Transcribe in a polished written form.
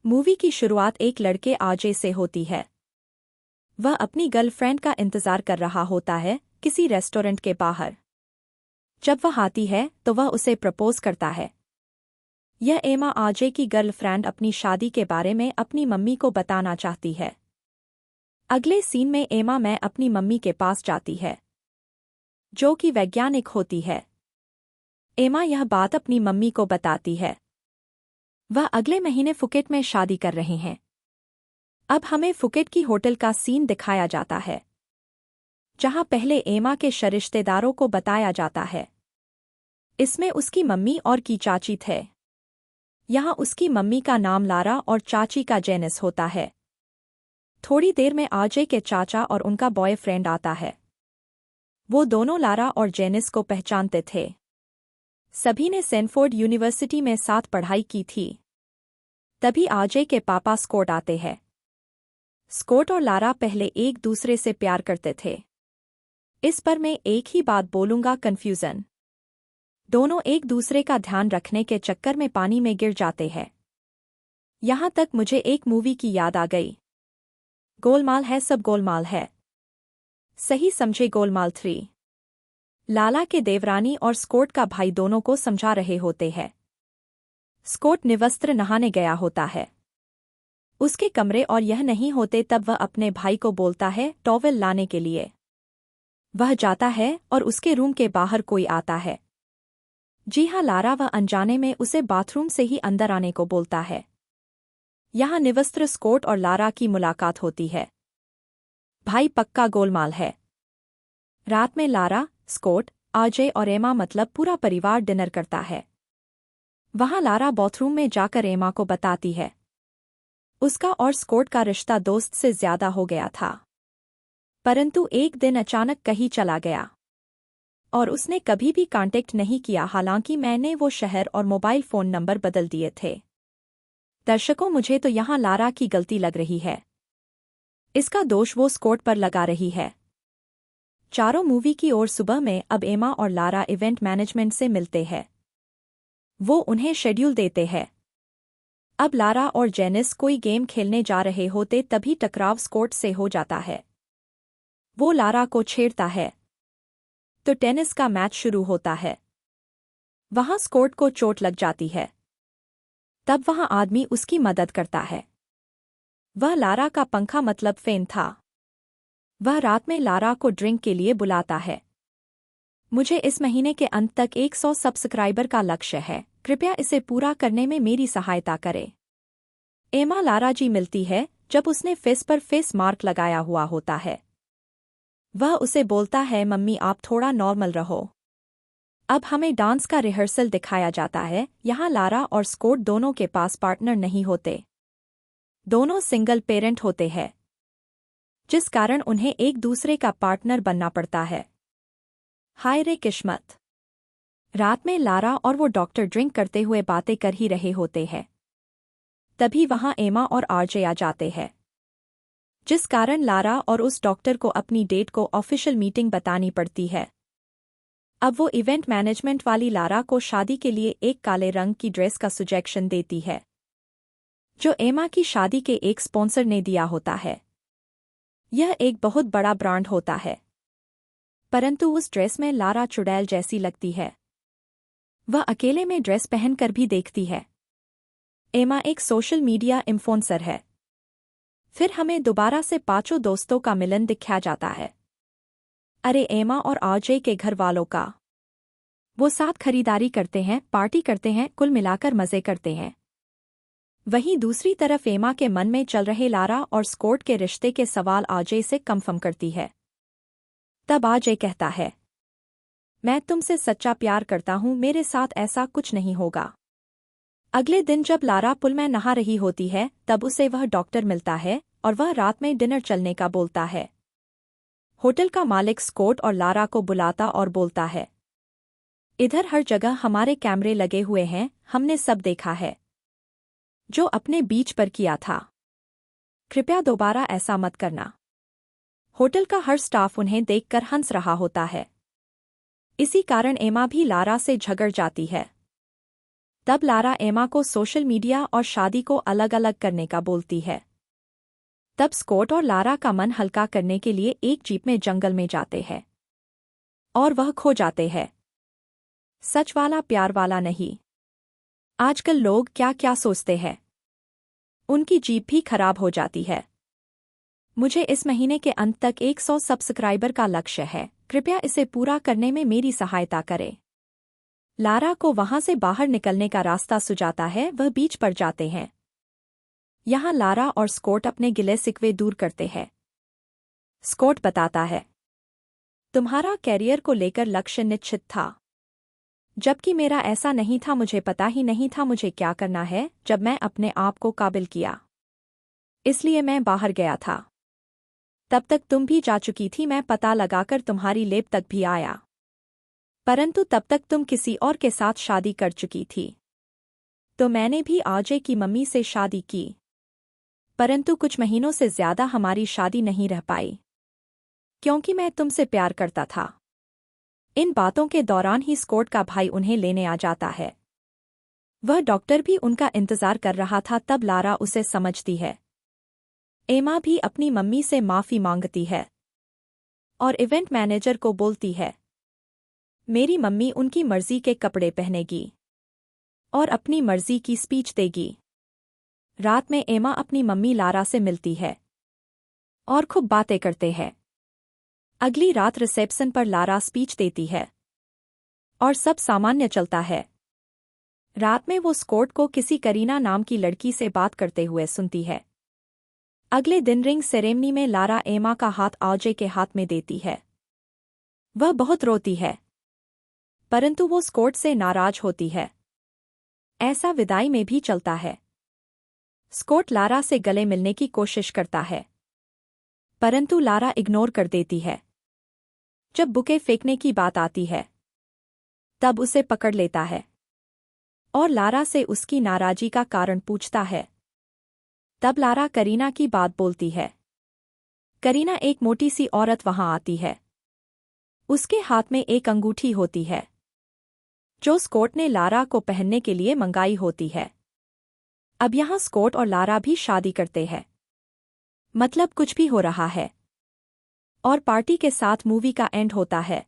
Movie की शुरुआत एक लड़के आजे से होती है। वह अपनी गर्लफ्रेंड का इंतजार कर रहा होता है किसी रेस्टोरेंट के बाहर। जब वह आती है तो वह उसे प्रपोज करता है। यह एमा आजे की गर्लफ्रेंड अपनी शादी के बारे में अपनी मम्मी को बताना चाहती है। अगले सीन में एमा मैं अपनी मम्मी के पास जाती है, जो कि वैज्ञानिक होती है। एमा यह बात अपनी मम्मी को बताती है। वह अगले महीने फुकेट में शादी कर रहे हैं। अब हमें फुकेट की होटल का सीन दिखाया जाता है, जहां पहले एमा के रिश्तेदारों को बताया जाता है। इसमें उसकी मम्मी और की चाची थे। यहां उसकी मम्मी का नाम लारा और चाची का जेनिस होता है। थोड़ी देर में आजे के चाचा और उनका बॉयफ्रेंड आता है। वो दोनों लारा और जेनिस को पहचानते थे। सभी ने सैनफोर्ड यूनिवर्सिटी में साथ पढ़ाई की थी। तभी आजे के पापा स्कॉट आते हैं। स्कॉट और लारा पहले एक दूसरे से प्यार करते थे। इस पर मैं एक ही बात बोलूंगा, कंफ्यूजन। दोनों एक दूसरे का ध्यान रखने के चक्कर में पानी में गिर जाते हैं। यहां तक मुझे एक मूवी की याद आ गई। गोलमाल है, सब गोलमाल है। सही समझे, गोलमाल 3। लाला के देवरानी और स्कॉट का भाई दोनों को समझा रहे होते हैं। स्कॉट निवस्त्र नहाने गया होता है उसके कमरे, और यह नहीं होते तब वह अपने भाई को बोलता है टॉवेल लाने के लिए। वह जाता है और उसके रूम के बाहर कोई आता है। जी हाँ, लारा। वह अनजाने में उसे बाथरूम से ही अंदर आने को बोलता है। यहाँ निवस्त्र स्कॉट और लारा की मुलाकात होती है। भाई पक्का गोलमाल है। रात में लारा, स्कॉट, आजे और एमा मतलब पूरा परिवार डिनर करता है। वहां लारा बाथरूम में जाकर एमा को बताती है उसका और स्कॉट का रिश्ता दोस्त से ज्यादा हो गया था। परंतु एक दिन अचानक कहीं चला गया और उसने कभी भी कांटेक्ट नहीं किया, हालांकि मैंने वो शहर और मोबाइल फोन नंबर बदल दिए थे। दर्शकों, मुझे तो यहाँ लारा की गलती लग रही है। इसका दोष वो स्कॉट पर लगा रही है। चारों मूवी की ओर सुबह में अब एमा और लारा इवेंट मैनेजमेंट से मिलते हैं। वो उन्हें शेड्यूल देते हैं। अब लारा और जेनिस कोई गेम खेलने जा रहे होते तभी टकराव स्कॉट से हो जाता है। वो लारा को छेड़ता है तो टेनिस का मैच शुरू होता है। वहां स्कॉट को चोट लग जाती है। तब वहां आदमी उसकी मदद करता है। वह लारा का पंखा मतलब फैन था। वह रात में लारा को ड्रिंक के लिए बुलाता है। मुझे इस महीने के अंत तक 100 सब्सक्राइबर का लक्ष्य है, कृपया इसे पूरा करने में मेरी सहायता करें। एमा लारा जी मिलती है जब उसने फेस पर फेस मार्क लगाया हुआ होता है। वह उसे बोलता है, मम्मी आप थोड़ा नॉर्मल रहो। अब हमें डांस का रिहर्सल दिखाया जाता है। यहाँ लारा और स्कॉट दोनों के पास पार्टनर नहीं होते। दोनों सिंगल पेरेंट होते हैं, जिस कारण उन्हें एक दूसरे का पार्टनर बनना पड़ता है। हाय रे किस्मत। रात में लारा और वो डॉक्टर ड्रिंक करते हुए बातें कर ही रहे होते हैं। तभी वहां एमा और आरजे आ जाते हैं, जिस कारण लारा और उस डॉक्टर को अपनी डेट को ऑफिशियल मीटिंग बतानी पड़ती है। अब वो इवेंट मैनेजमेंट वाली लारा को शादी के लिए एक काले रंग की ड्रेस का सजेशन देती है, जो एमा की शादी के एक स्पॉन्सर ने दिया होता है। यह एक बहुत बड़ा ब्रांड होता है, परंतु उस ड्रेस में लारा चुड़ैल जैसी लगती है। वह अकेले में ड्रेस पहनकर भी देखती है। एमा एक सोशल मीडिया इन्फ्लुएंसर है। फिर हमें दोबारा से पांचों दोस्तों का मिलन दिखाया जाता है। अरे एमा और आरजे के घर वालों का। वो साथ खरीदारी करते हैं, पार्टी करते हैं, कुल मिलाकर मजे करते हैं। वहीं दूसरी तरफ एमा के मन में चल रहे लारा और स्कॉट के रिश्ते के सवाल आरजे से कंफर्म करती है। तब आरजे कहता है, मैं तुमसे सच्चा प्यार करता हूं, मेरे साथ ऐसा कुछ नहीं होगा। अगले दिन जब लारा पुल में नहा रही होती है तब उसे वह डॉक्टर मिलता है और वह रात में डिनर चलने का बोलता है। होटल का मालिक स्कॉट और लारा को बुलाता और बोलता है, इधर हर जगह हमारे कैमरे लगे हुए हैं, हमने सब देखा है जो अपने बीच पर किया था। कृपया दोबारा ऐसा मत करना। होटल का हर स्टाफ उन्हें देखकर हंस रहा होता है। इसी कारण एमा भी लारा से झगड़ जाती है। तब लारा एमा को सोशल मीडिया और शादी को अलग अलग करने का बोलती है। तब स्कॉट और लारा का मन हल्का करने के लिए एक जीप में जंगल में जाते हैं और वह खो जाते हैं। सच वाला प्यार वाला नहीं। आजकल लोग क्या क्या सोचते हैं। उनकी जीप भी खराब हो जाती है। मुझे इस महीने के अंत तक 100 सब्सक्राइबर का लक्ष्य है, कृपया इसे पूरा करने में मेरी सहायता करें। लारा को वहां से बाहर निकलने का रास्ता सुझाता है। वह बीच पर जाते हैं। यहाँ लारा और स्कॉट अपने गिले शिकवे दूर करते हैं। स्कॉट बताता है, तुम्हारा कैरियर को लेकर लक्ष्य निश्चित था, जबकि मेरा ऐसा नहीं था। मुझे पता ही नहीं था मुझे क्या करना है। जब मैं अपने आप को काबिल किया, इसलिए मैं बाहर गया था। तब तक तुम भी जा चुकी थी। मैं पता लगाकर तुम्हारी लेब तक भी आया, परंतु तब तक तुम किसी और के साथ शादी कर चुकी थी। तो मैंने भी आजे की मम्मी से शादी की, परंतु कुछ महीनों से ज्यादा हमारी शादी नहीं रह पाई, क्योंकि मैं तुमसे प्यार करता था। इन बातों के दौरान ही स्कॉट का भाई उन्हें लेने आ जाता है। वह डॉक्टर भी उनका इंतजार कर रहा था। तब लारा उसे समझती है। एमा भी अपनी मम्मी से माफी मांगती है और इवेंट मैनेजर को बोलती है, मेरी मम्मी उनकी मर्जी के कपड़े पहनेगी और अपनी मर्जी की स्पीच देगी। रात में एमा अपनी मम्मी लारा से मिलती है और खूब बातें करते हैं। अगली रात रिसेप्शन पर लारा स्पीच देती है और सब सामान्य चलता है। रात में वो स्कॉट को किसी करीना नाम की लड़की से बात करते हुए सुनती है। अगले दिन रिंग सेरेमनी में लारा एमा का हाथ आजे के हाथ में देती है। वह बहुत रोती है, परंतु वो स्कॉट से नाराज होती है। ऐसा विदाई में भी चलता है। स्कॉट लारा से गले मिलने की कोशिश करता है, परंतु लारा इग्नोर कर देती है। जब बुके फेंकने की बात आती है, तब उसे पकड़ लेता है और लारा से उसकी नाराजी का कारण पूछता है। तब लारा करीना की बात बोलती है। करीना एक मोटी सी औरत वहां आती है। उसके हाथ में एक अंगूठी होती है, जो स्कॉट ने लारा को पहनने के लिए मंगाई होती है। अब यहाँ स्कॉट और लारा भी शादी करते हैं। मतलब कुछ भी हो रहा है और पार्टी के साथ मूवी का एंड होता है।